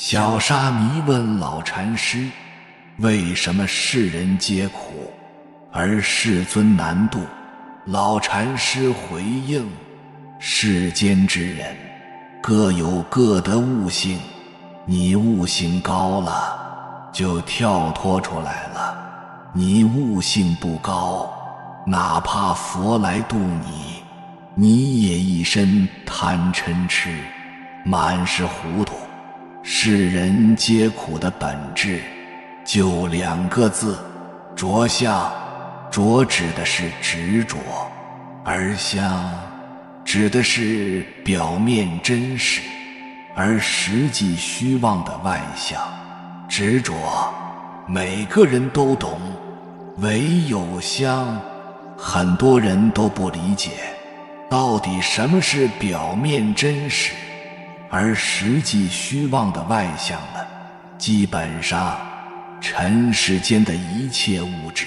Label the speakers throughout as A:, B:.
A: 小沙弥问老禅师，为什么世人皆苦，而世尊难度？老禅师回应，世间之人各有各的悟性，你悟性高了，就跳脱出来了；你悟性不高，哪怕佛来度你，你也一身贪嗔痴，满是糊涂。世人皆苦的本质就两个字：着相。着指的是执着，而相指的是表面真实而实际虚妄的外相。执着每个人都懂，唯有相很多人都不理解，到底什么是表面真实而实际虚妄的外相呢？基本上尘世间的一切物质，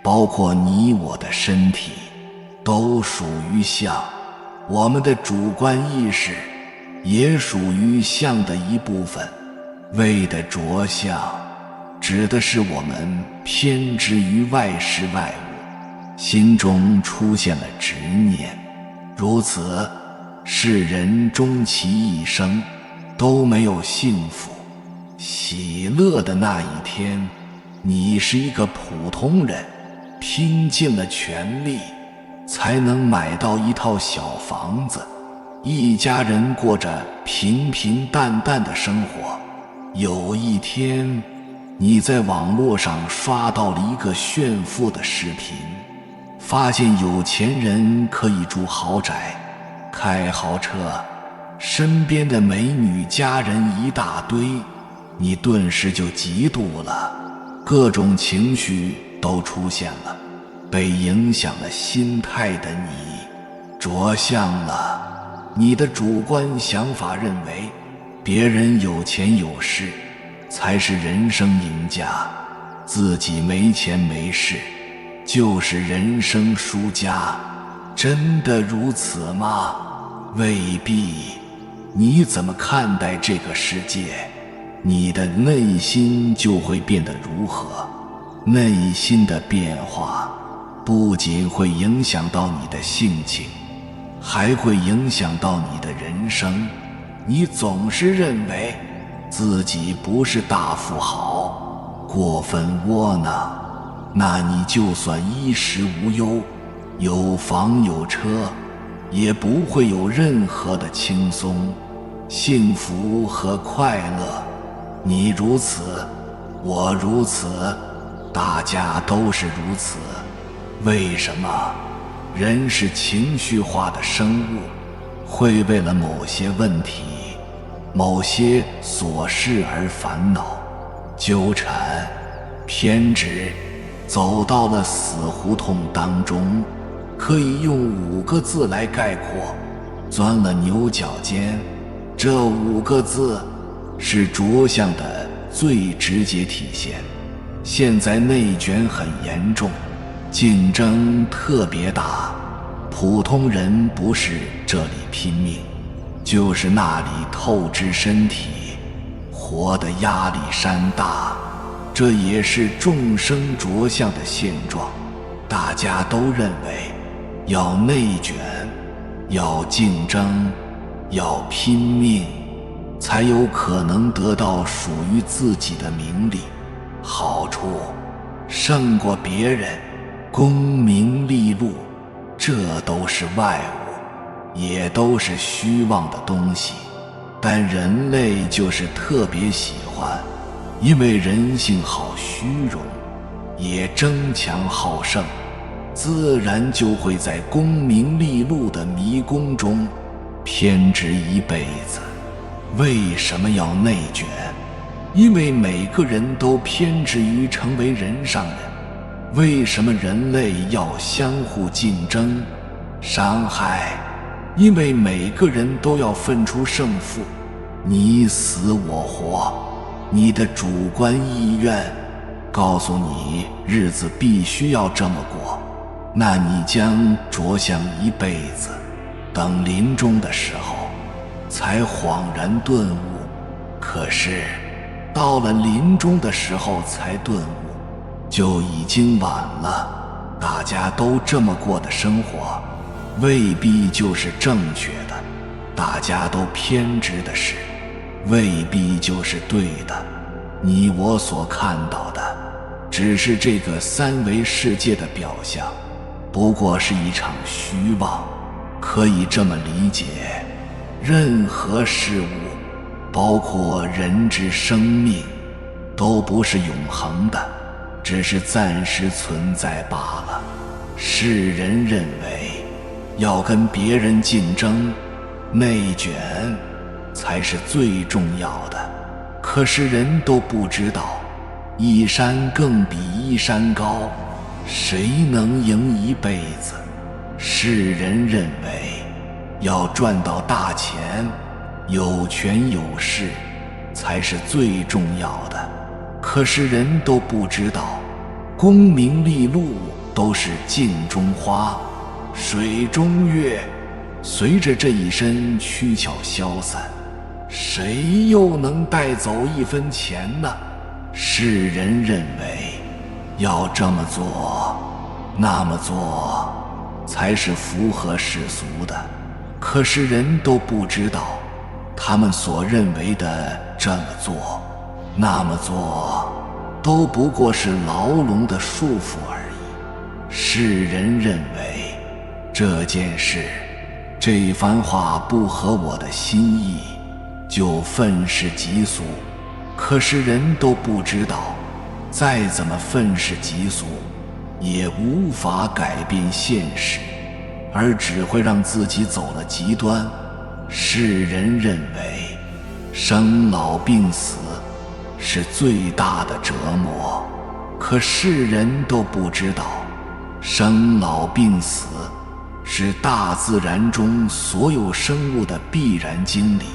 A: 包括你我的身体，都属于相。我们的主观意识也属于相的一部分。谓的着相，指的是我们偏执于外事外物，心中出现了执念。如此，世人终其一生都没有幸福喜乐的那一天。你是一个普通人，拼尽了全力才能买到一套小房子，一家人过着平平淡淡的生活。有一天，你在网络上刷到了一个炫富的视频，发现有钱人可以住豪宅，开豪车，身边的美女家人一大堆，你顿时就嫉妒了，各种情绪都出现了。被影响了心态的你着相了，你的主观想法认为别人有钱有势才是人生赢家，自己没钱没势就是人生输家。真的如此吗？未必。你怎么看待这个世界，你的内心就会变得如何。内心的变化不仅会影响到你的性情，还会影响到你的人生。你总是认为自己不是大富豪，过分窝囊，那你就算衣食无忧，有房有车，也不会有任何的轻松、幸福和快乐。你如此，我如此，大家都是如此。为什么人是情绪化的生物，会为了某些问题、某些琐事而烦恼、纠缠、偏执，走到了死胡同当中？可以用5个字来概括：钻了牛角尖。这5个字是着相的最直接体现。现在内卷很严重，竞争特别大，普通人不是这里拼命，就是那里透支身体，活得压力山大。这也是众生着相的现状。大家都认为要内卷，要竞争，要拼命，才有可能得到属于自己的名利、好处，胜过别人，功名利禄，这都是外物，也都是虚妄的东西。但人类就是特别喜欢，因为人性好虚荣，也争强好胜，自然就会在功名利禄的迷宫中偏执一辈子。为什么要内卷？因为每个人都偏执于成为人上人。为什么人类要相互竞争、伤害？因为每个人都要分出胜负，你死我活。你的主观意愿告诉你日子必须要这么过，那你将着相一辈子，等临终的时候才恍然顿悟，可是到了临终的时候才顿悟，就已经晚了。大家都这么过的生活，未必就是正确的；大家都偏执的事，未必就是对的。你我所看到的，只是这个三维世界的表象，不过是一场虚妄。可以这么理解，任何事物，包括人之生命，都不是永恒的，只是暂时存在罢了。世人认为要跟别人竞争、内卷才是最重要的，可是人都不知道，一山更比一山高，谁能赢一辈子？世人认为要赚到大钱、有权有势才是最重要的，可是人都不知道，功名利禄都是镜中花、水中月，随着这一身躯壳消散，谁又能带走一分钱呢？世人认为要这么做那么做才是符合世俗的，可是人都不知道，他们所认为的这么做那么做都不过是牢笼的束缚而已。世人认为这件事、这番话不合我的心意，就愤世嫉俗，可是人都不知道，再怎么愤世嫉俗，也无法改变现实，而只会让自己走了极端。世人认为生老病死是最大的折磨，可世人都不知道，生老病死是大自然中所有生物的必然经历，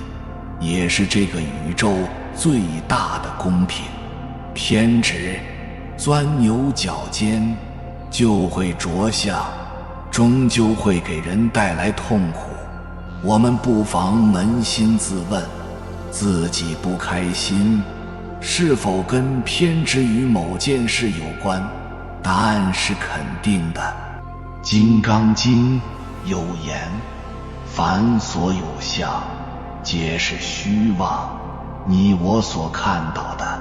A: 也是这个宇宙最大的公平。偏执、钻牛角尖，就会着相，终究会给人带来痛苦。我们不妨扪心自问，自己不开心，是否跟偏执于某件事有关？答案是肯定的。《金刚经》有言：凡所有相，皆是虚妄。你我所看到的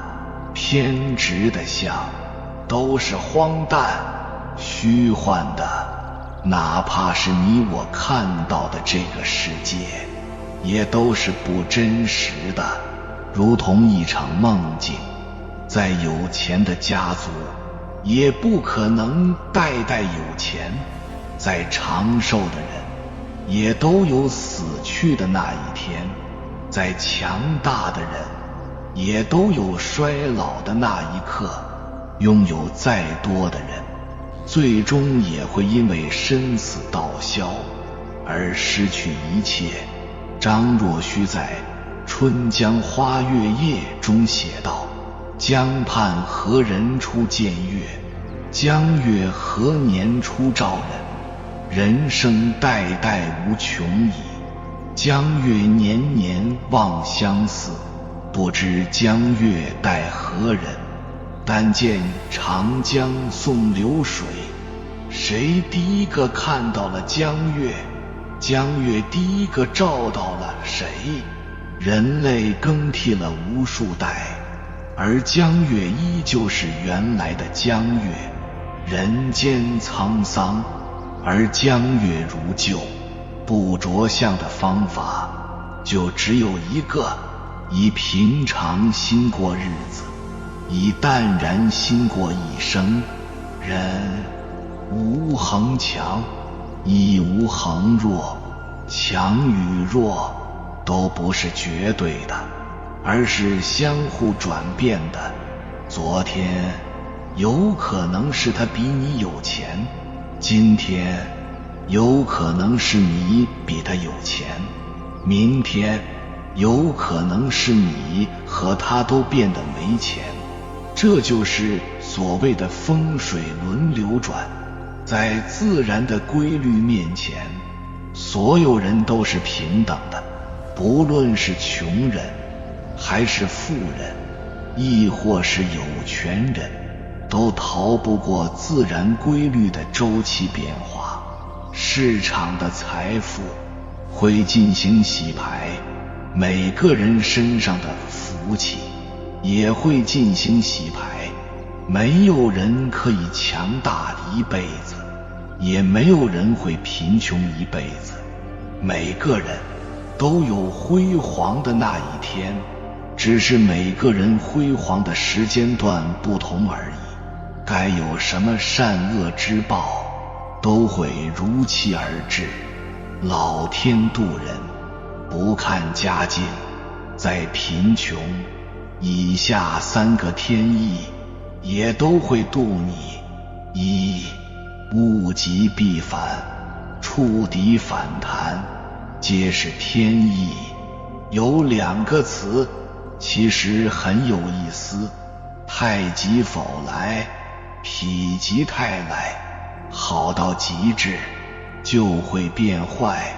A: 偏执的相，都是荒诞、虚幻的。哪怕是你我看到的这个世界，也都是不真实的，如同一场梦境。再有钱的家族，也不可能代代有钱。再长寿的人，也都有死去的那一天。再强大的人，也都有衰老的那一刻。拥有再多的人，最终也会因为生死道消而失去一切。张若虚在《春江花月夜》中写道：江畔何人初见月？江月何年初照人？人生代代无穷已，江月年年望相似。不知江月待何人？但见长江送流水。谁第一个看到了江月？江月第一个照到了谁？人类更替了无数代，而江月依旧是原来的江月。人间沧桑，而江月如旧。不着相的方法就只有一个：以平常心过日子，以淡然心过一生。人无恒强，亦无恒弱，强与弱都不是绝对的，而是相互转变的。昨天有可能是他比你有钱，今天有可能是你比他有钱，明天有可能是你和他都变得没钱。这就是所谓的风水轮流转。在自然的规律面前，所有人都是平等的，不论是穷人、还是富人，亦或是有权人，都逃不过自然规律的周期变化。市场的财富会进行洗牌，每个人身上的福气也会进行洗牌。没有人可以强大一辈子，也没有人会贫穷一辈子。每个人都有辉煌的那一天，只是每个人辉煌的时间段不同而已。该有什么善恶之报，都会如期而至。老天渡人，不看家境，在贫穷以下3个天意也都会渡你。一，物极必反，触底反弹，皆是天意。有2个词其实很有意思，太极否来，否极泰来。好到极致就会变坏，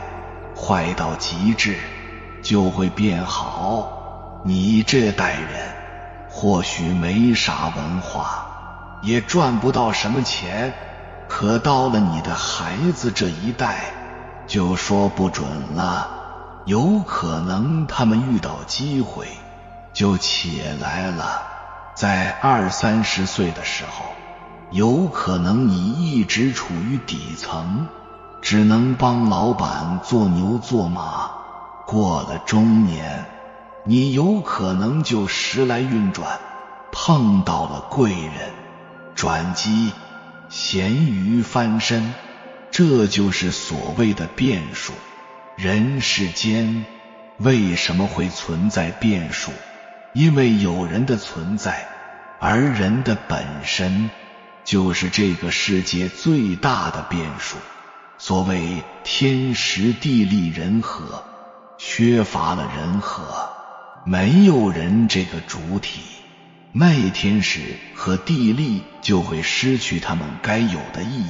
A: 坏到极致就会变好。你这代人或许没啥文化，也赚不到什么钱，可到了你的孩子这一代就说不准了。有可能他们遇到机会就起来了，在20-30岁的时候，有可能你一直处于底层，只能帮老板做牛做马。过了中年，你有可能就时来运转，碰到了贵人，转机，咸鱼翻身。这就是所谓的变数。人世间为什么会存在变数？因为有人的存在，而人的本身就是这个世界最大的变数。所谓天时地利人和，缺乏了人和，没有人这个主体，那天时和地利就会失去他们该有的意义。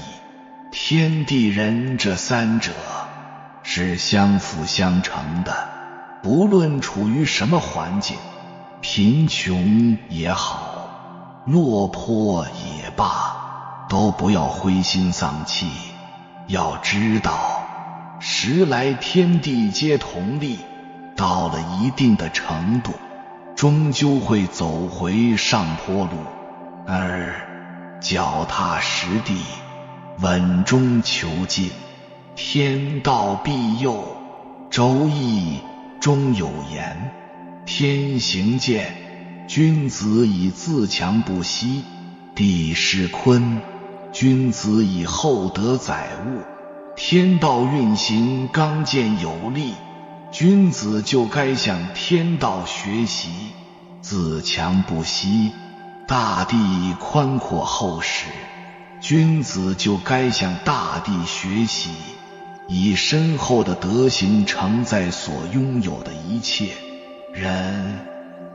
A: 天地人这3者是相辅相成的，不论处于什么环境，贫穷也好，落魄也罢，都不要灰心丧气。要知道，时来天地皆同力，到了一定的程度，终究会走回上坡路，而脚踏实地，稳中求进。天道庇佑，周易中有言，天行健，君子以自强不息；地势坤，君子以厚德载物。天道运行刚健有力，君子就该向天道学习，自强不息。大地宽阔厚实，君子就该向大地学习，以深厚的德行承载所拥有的一切。人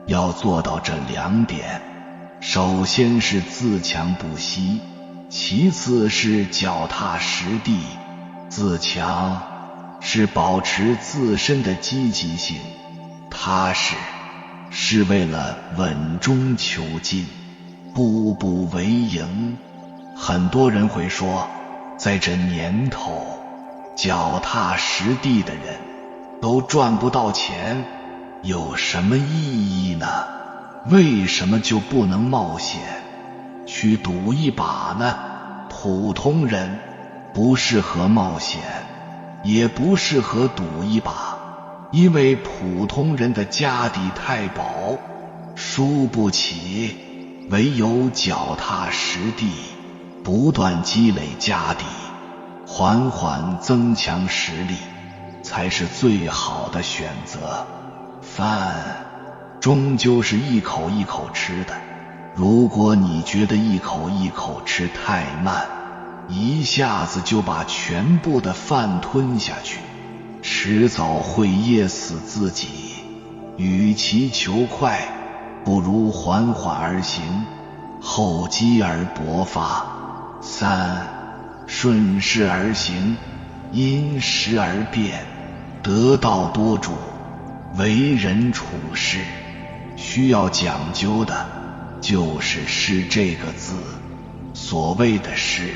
A: 要做到这2点，首先是自强不息，其次是脚踏实地。自强是保持自身的积极性，踏实是为了稳中求进，步步为营。很多人会说，在这年头，脚踏实地的人都赚不到钱，有什么意义呢？为什么就不能冒险去赌一把呢？普通人不适合冒险，也不适合赌一把，因为普通人的家底太薄，输不起。唯有脚踏实地，不断积累家底，缓缓增强实力，才是最好的选择。饭终究是一口一口吃的，如果你觉得一口一口吃太慢，一下子就把全部的饭吞下去，迟早会噎死自己。与其求快，不如缓缓而行，厚积而薄发。3，顺势而行，因时而变，得道多助。为人处事，需要讲究的就是势这个字。所谓的势，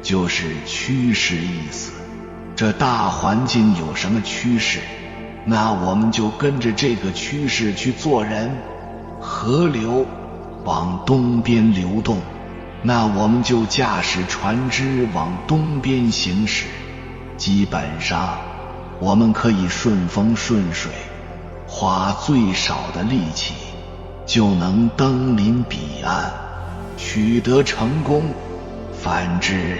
A: 就是趋势意思。这大环境有什么趋势，那我们就跟着这个趋势去做人。河流往东边流动，那我们就驾驶船只往东边行驶。基本上我们可以顺风顺水，花最少的力气就能登临彼岸，取得成功。反之，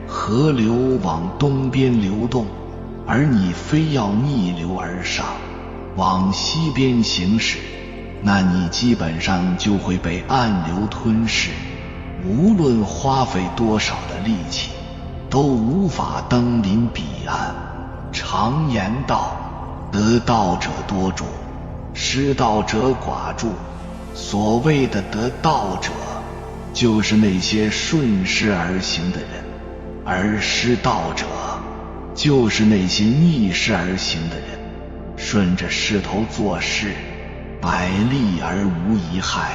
A: 河流往东边流动，而你非要逆流而上，往西边行驶，那你基本上就会被暗流吞噬，无论花费多少的力气，都无法登临彼岸。常言道，得道者多助，失道者寡助。所谓的得道者，就是那些顺势而行的人，而失道者，就是那些逆势而行的人。顺着势头做事，百利而无一害；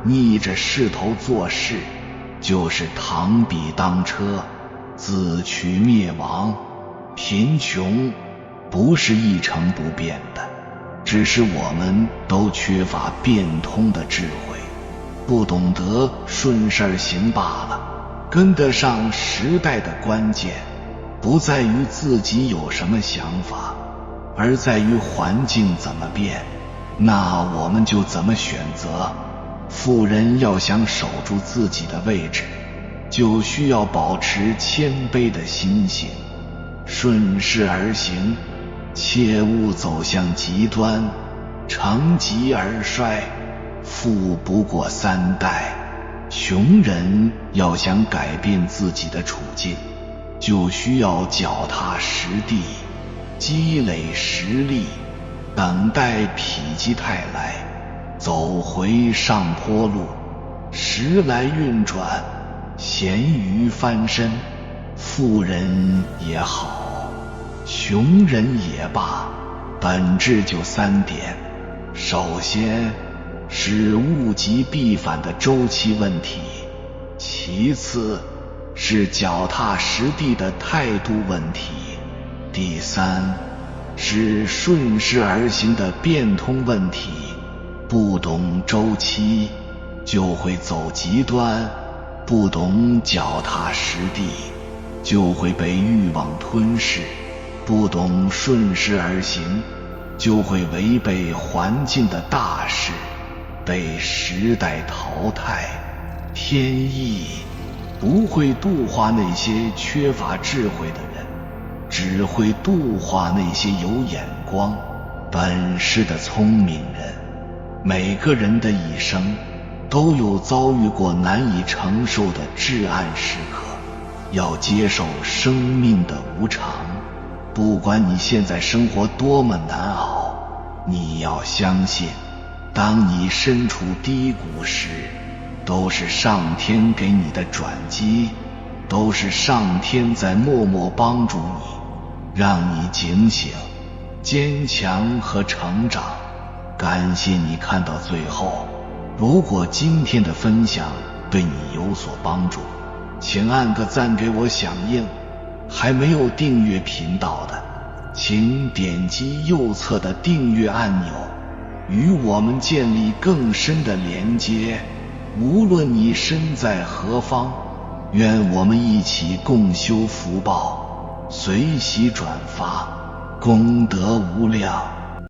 A: 逆着势头做事，就是螳臂当车，自取灭亡。贫穷不是一成不变的，只是我们都缺乏变通的智慧，不懂得顺势而行罢了。跟得上时代的关键，不在于自己有什么想法，而在于环境怎么变，那我们就怎么选择。富人要想守住自己的位置，就需要保持谦卑的心性，顺势而行，切勿走向极端，乘极而衰。富不过三代，穷人要想改变自己的处境，就需要脚踏实地，积累实力，等待否极泰来，走回上坡路。时来运转，咸鱼翻身。富人也好，穷人也罢，本质就三点。首先是物极必反的周期问题，其次是脚踏实地的态度问题，第三是顺势而行的变通问题。不懂周期就会走极端，不懂脚踏实地就会被欲望吞噬，不懂顺势而行就会违背环境的大势，被时代淘汰。天意不会度化那些缺乏智慧的人，只会度化那些有眼光、本事的聪明人。每个人的一生都有遭遇过难以承受的至暗时刻，要接受生命的无常。不管你现在生活多么难熬，你要相信，当你身处低谷时，都是上天给你的转机，都是上天在默默帮助你，让你警醒、坚强和成长。感谢你看到最后，如果今天的分享对你有所帮助，请按个赞给我响应。还没有订阅频道的，请点击右侧的订阅按钮，与我们建立更深的连接。无论你身在何方，愿我们一起共修福报，随喜转发，功德无量。